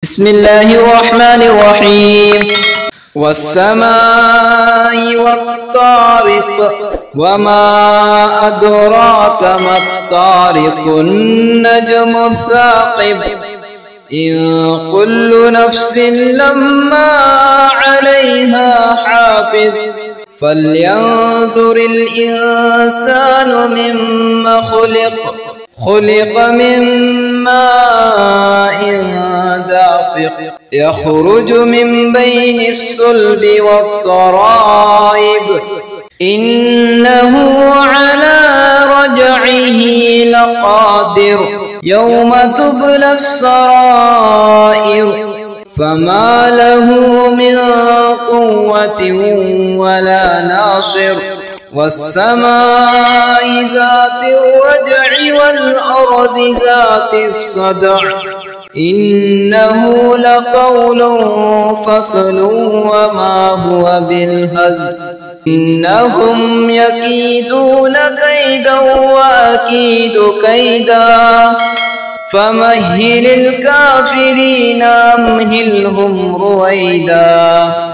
بسم الله الرحمن الرحيم والسماء والطارق وما أدراك ما الطارق النجم الثاقب إن كل نفس لما عليها حافظ فلينظر الإنسان مما خلق من ماء دافق يخرج من بين الصلب والترائب إنه على رجعه لقادر يوم تبلى السرائر فما له من قوة ولا ناصر والسماء ذات الرجع والأرض ذات الصدع إنه لقول فصل وما هو بالهزل إنهم يكيدون كيدا وأكيد كيدا فمهل الكافرين أمهلهم رويدا.